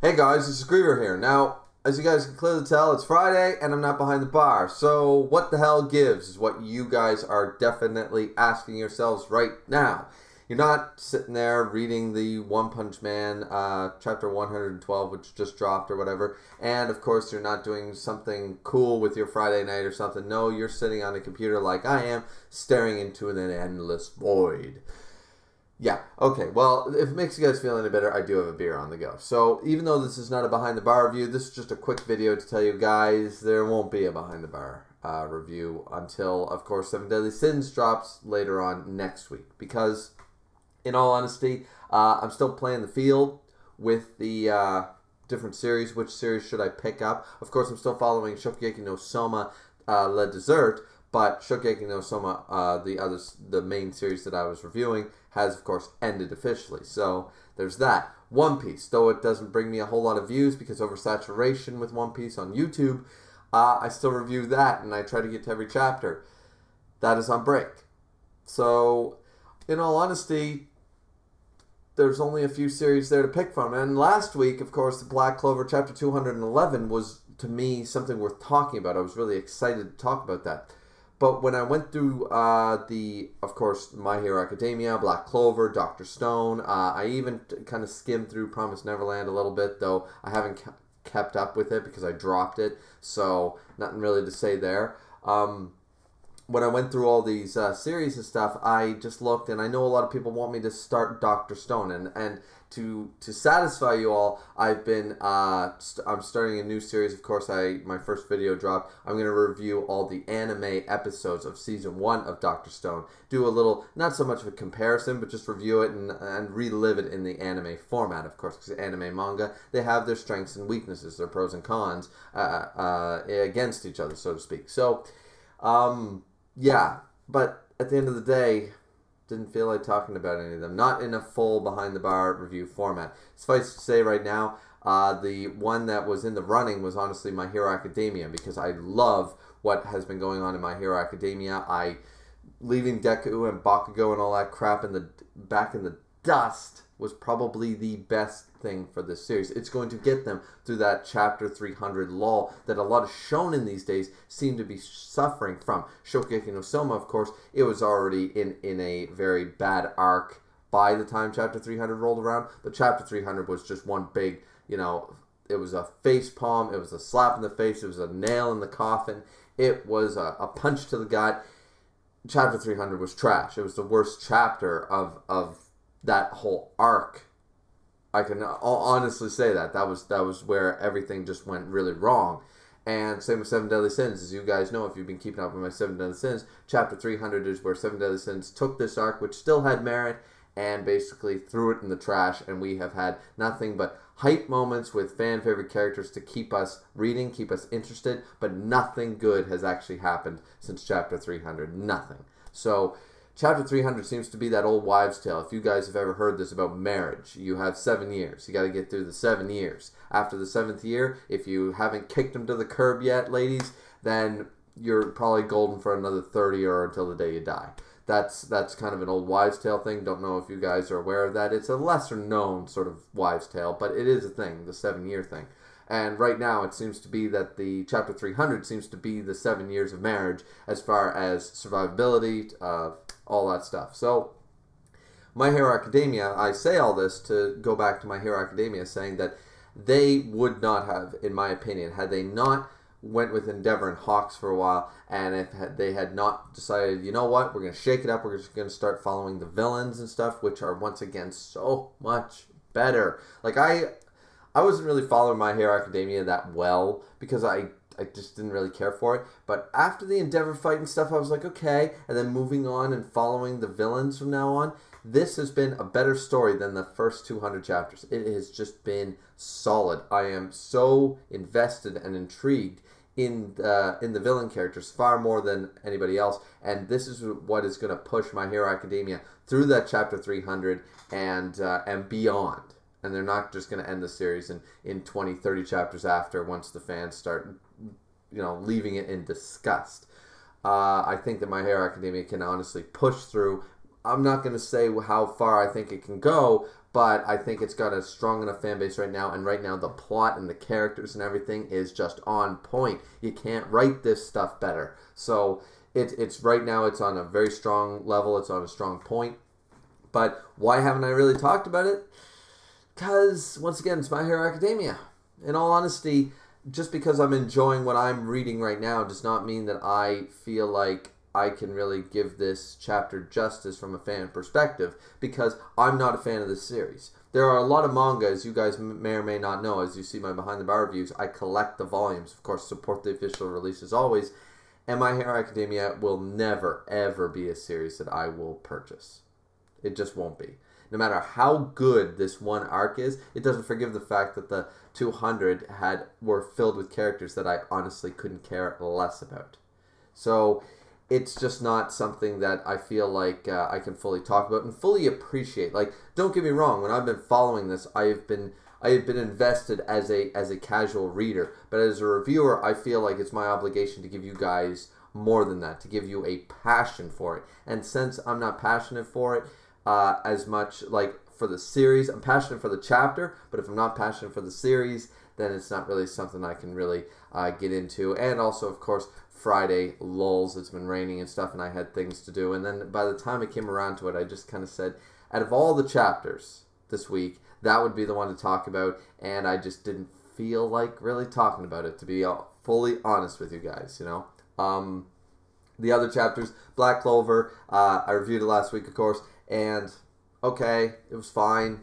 Hey guys, this is Griever here. Now, as you guys can clearly tell, it's Friday and I'm not behind the bar. So what the hell gives is what you guys are definitely asking yourselves right now. You're not sitting there reading the One Punch Man chapter 112, which just dropped or whatever. And of course, you're not doing something cool with your Friday night or something. No, you're sitting on a computer like I am, staring into an endless void. Yeah, okay, well, if it makes you guys feel any better, I do have a beer on the go. So, even though this is not a Behind the Bar review, this is just a quick video to tell you guys there won't be a Behind the Bar review until, of course, 7 Deadly Sins drops later on next week. Because, in all honesty, I'm still playing the field with the different series. Which series should I pick up? Of course, I'm still following Shokugeki no Soma Le Dessert, but Shokugeki no Soma, the main series that I was reviewing, has of course ended officially. So there's that. One Piece, though it doesn't bring me a whole lot of views because oversaturation with One Piece on YouTube, I still review that and I try to get to every chapter. That is on break. So, in all honesty, there's only a few series there to pick from. And last week, of course, the Black Clover chapter 211 was, to me, something worth talking about. I was really excited to talk about that. But when I went through of course, My Hero Academia, Black Clover, Dr. Stone, I even kind of skimmed through Promised Neverland a little bit, though I haven't kept up with it because I dropped it, so nothing really to say there. When I went through all these series and stuff, I just looked, and I know a lot of people want me to start Dr. Stone, and to satisfy you all, I've been I'm starting a new series. Of course, my first video dropped. I'm going to review all the anime episodes of season 1 of Dr. Stone. Do a little, not so much of a comparison, but just review it and relive it in the anime format, of course, because anime manga, they have their strengths and weaknesses, their pros and cons against each other, so to speak. So, yeah, but at the end of the day, didn't feel like talking about any of them. Not in a full Behind the Bar review format. Suffice to say right now, the one that was in the running was honestly My Hero Academia, because I love what has been going on in My Hero Academia. Leaving Deku and Bakugo and all that crap back in the dust was probably the best thing for this series. It's going to get them through that chapter 300 lull that a lot of shonen these days seem to be suffering from. Shokugeki no Soma, of course, it was already in a very bad arc by the time chapter 300 rolled around, but chapter 300 was just one big, it was a face palm, it was a slap in the face, it was a nail in the coffin, it was a punch to the gut. Chapter 300 was trash. It was the worst chapter of that whole arc. I can honestly say that was where everything just went really wrong. And same with 7 Deadly Sins. As you guys know, if you've been keeping up with my 7 Deadly Sins, chapter 300 is where 7 Deadly Sins took this arc, which still had merit, and basically threw it in the trash, and we have had nothing but hype moments with fan favorite characters to keep us reading, keep us interested, but nothing good has actually happened since chapter 300. Nothing. So chapter 300 seems to be that old wives' tale. If you guys have ever heard this about marriage, you have 7 years. You got to get through the 7 years. After the 7th year, if you haven't kicked them to the curb yet, ladies, then you're probably golden for another 30 or until the day you die. That's kind of an old wives' tale thing. Don't know if you guys are aware of that. It's a lesser known sort of wives' tale, but it is a thing, the 7-year thing. And right now, it seems to be that the chapter 300 seems to be the 7 years of marriage as far as survivability, all that stuff. So, My Hero Academia, I say all this to go back to My Hero Academia, saying that they would not have, in my opinion, had they not went with Endeavor and Hawks for a while, and if they had not decided, you know what, we're going to shake it up, we're just going to start following the villains and stuff, which are once again so much better. Like, I wasn't really following My Hero Academia that well, because I just didn't really care for it. But after the Endeavor fight and stuff, I was like, okay. And then moving on and following the villains from now on, this has been a better story than the first 200 chapters. It has just been solid. I am so invested and intrigued in the villain characters far more than anybody else. And this is what is going to push My Hero Academia through that chapter 300 and beyond. And they're not just going to end the series in 20, 30 chapters after, once the fans start, leaving it in disgust. I think that My Hero Academia can honestly push through I'm not going to say how far I think it can go, but I think it's got a strong enough fan base right now, and right now the plot and the characters and everything is just on point. You can't write this stuff better. So it's right now it's on a very strong level. It's on a strong point. But why haven't I really talked about it? Because, once again, it's My Hero Academia. In all honesty, just because I'm enjoying what I'm reading right now does not mean that I feel like I can really give this chapter justice from a fan perspective, because I'm not a fan of this series. There are a lot of manga, as you guys may or may not know, as you see my Behind the Bar reviews. I collect the volumes. Of course, support the official release as always. And My Hero Academia will never, ever be a series that I will purchase. It just won't be. No matter how good this one arc is, it doesn't forgive the fact that the 200 were filled with characters that I honestly couldn't care less about. So it's just not something that I feel like I can fully talk about and fully appreciate. Like, don't get me wrong, when I've been following this, I have been invested as a casual reader, but as a reviewer, I feel like it's my obligation to give you guys more than that, to give you a passion for it. And since I'm not passionate for it as much, like for the series, I'm passionate for the chapter, but if I'm not passionate for the series, then it's not really something I can really get into. And also, of course, Friday lulls, it's been raining and stuff, and I had things to do. And then by the time I came around to it, I just kind of said, out of all the chapters this week, that would be the one to talk about, and I just didn't feel like really talking about it, to be fully honest with you guys, you know. The other chapters, Black Clover, I reviewed it last week, of course, and okay, it was fine,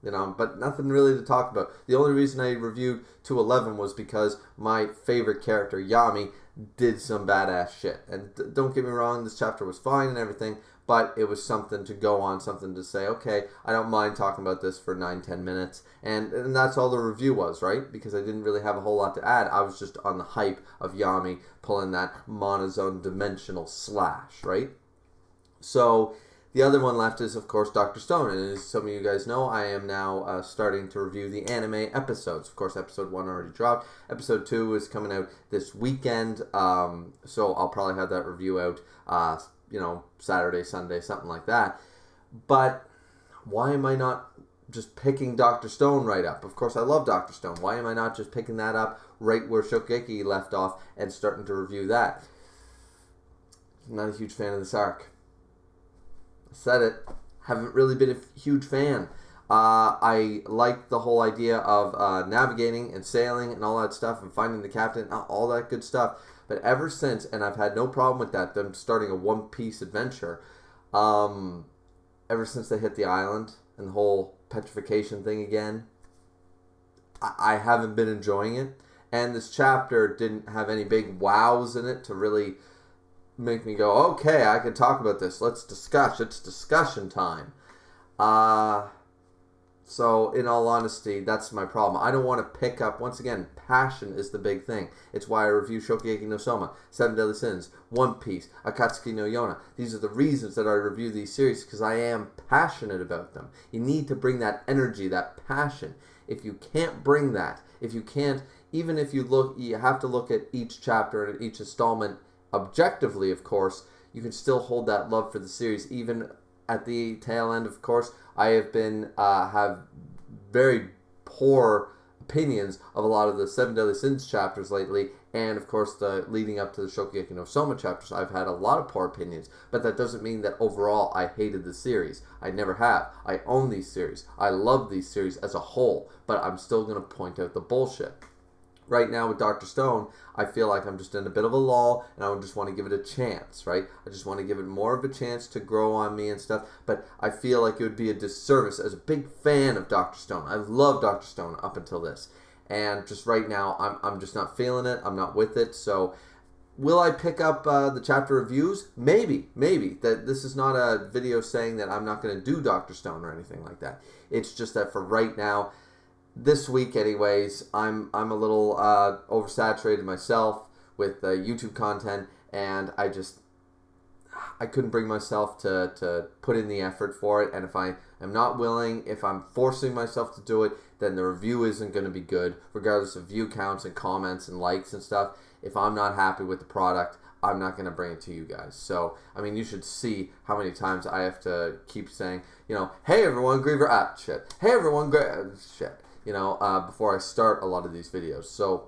you know, but nothing really to talk about. The only reason I reviewed 211 was because my favorite character, Yami, did some badass shit. And don't get me wrong, this chapter was fine and everything, but it was something to go on, something to say, okay, I don't mind talking about this for 9-10 minutes. And that's all the review was, right? Because I didn't really have a whole lot to add. I was just on the hype of Yami pulling that monozone dimensional slash, right? So the other one left is, of course, Dr. Stone. And as some of you guys know, I am now starting to review the anime episodes. Of course, episode 1 already dropped. Episode 2 is coming out this weekend. So I'll probably have that review out, Saturday, Sunday, something like that. But why am I not just picking Dr. Stone right up? Of course, I love Dr. Stone. Why am I not just picking that up right where Shokugeki left off and starting to review that? I'm not a huge fan of this arc. I said it. Haven't really been a huge fan. I like the whole idea of navigating and sailing and all that stuff and finding the captain, all that good stuff. But ever since, and I've had no problem with that, them starting a One Piece adventure, ever since they hit the island and the whole petrification thing again, I haven't been enjoying it. And this chapter didn't have any big wows in it to really make me go, okay, I can talk about this. Let's discuss. It's discussion time. So, in all honesty, that's my problem. I don't want to pick up, once again, passion is the big thing. It's why I review Shokugeki no Soma, Seven Deadly Sins, One Piece, Akatsuki no Yona. These are the reasons that I review these series, because I am passionate about them. You need to bring that energy, that passion. If you can't bring that, if you can't, even if you have to look at each chapter and each installment objectively, of course, you can still hold that love for the series. Even at the tail end, of course, I have been have very poor opinions of a lot of the Seven Deadly Sins chapters lately, and of course the leading up to the Shokugeki no Soma chapters, I've had a lot of poor opinions, but that doesn't mean that overall I hated the series. I never have. I own these series. I love these series as a whole, but I'm still going to point out the bullshit. Right now with Dr. Stone, I feel like I'm just in a bit of a lull, and I just want to give it a chance, right? I just want to give it more of a chance to grow on me and stuff, but I feel like it would be a disservice as a big fan of Dr. Stone. I love Dr. Stone up until this, and just right now, I'm just not feeling it. I'm not with it, so will I pick up the chapter reviews? Maybe. That this is not a video saying that I'm not going to do Dr. Stone or anything like that. It's just that for right now, this week anyways, I'm a little oversaturated myself with YouTube content, and I couldn't bring myself to put in the effort for it. And if I am not willing, if I'm forcing myself to do it, then the review isn't going to be good, regardless of view counts and comments and likes and stuff. If I'm not happy with the product, I'm not going to bring it to you guys. So, I mean, you should see how many times I have to keep saying, hey everyone, Griever, shit. Hey everyone, shit. Before I start a lot of these videos. So,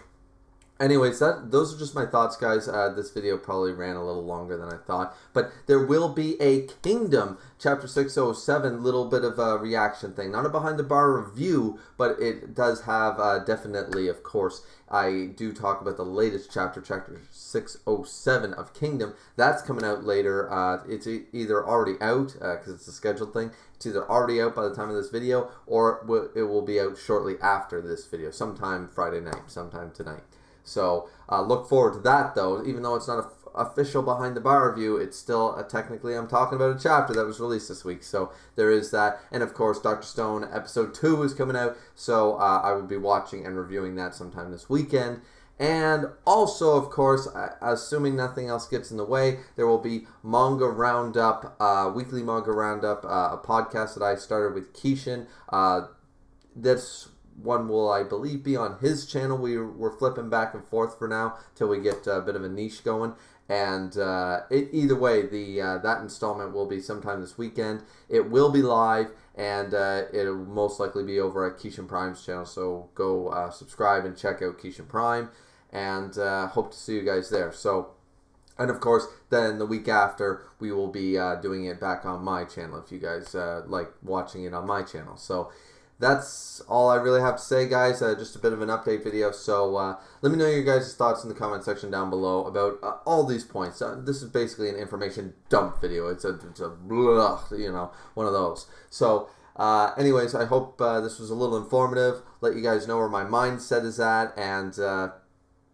anyways, those are just my thoughts, guys. This video probably ran a little longer than I thought. But there will be a Kingdom Chapter 607 little bit of a reaction thing. Not a behind-the-bar review, but it does have definitely, of course, I do talk about the latest chapter, Chapter 607 of Kingdom. That's coming out later. It's either already out, because it's a scheduled thing. It's either already out by the time of this video, or it will be out shortly after this video. Sometime Friday night, sometime tonight. So look forward to that, though. Even though it's not an official behind the bar review, it's still technically I'm talking about a chapter that was released this week. So there is that. And of course, Dr. Stone episode 2 is coming out. So I will be watching and reviewing that sometime this weekend. And also, of course, assuming nothing else gets in the way, there will be Manga Roundup, weekly Manga Roundup, a podcast that I started with Keishan. This one will, I believe, be on his channel. We're flipping back and forth for now till we get a bit of a niche going. And either way, that installment will be sometime this weekend. It will be live, and it'll most likely be over at Keishan Prime's channel. So go subscribe and check out Keishan Prime, and hope to see you guys there. So, and of course, then the week after, we will be doing it back on my channel if you guys like watching it on my channel. So that's all I really have to say, guys. Just a bit of an update video. So let me know your guys' thoughts in the comment section down below about all these points. This is basically an information dump video. It's a blah, one of those. So anyways, I hope this was a little informative. Let you guys know where my mindset is at. And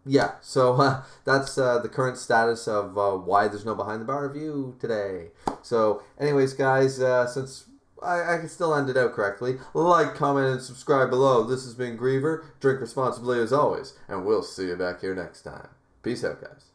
yeah, so that's the current status of why there's no Behind the Bar review today. So anyways, guys, since I can still end it out correctly, like, comment, and subscribe below. This has been Griever. Drink responsibly as always, and we'll see you back here next time. Peace out, guys.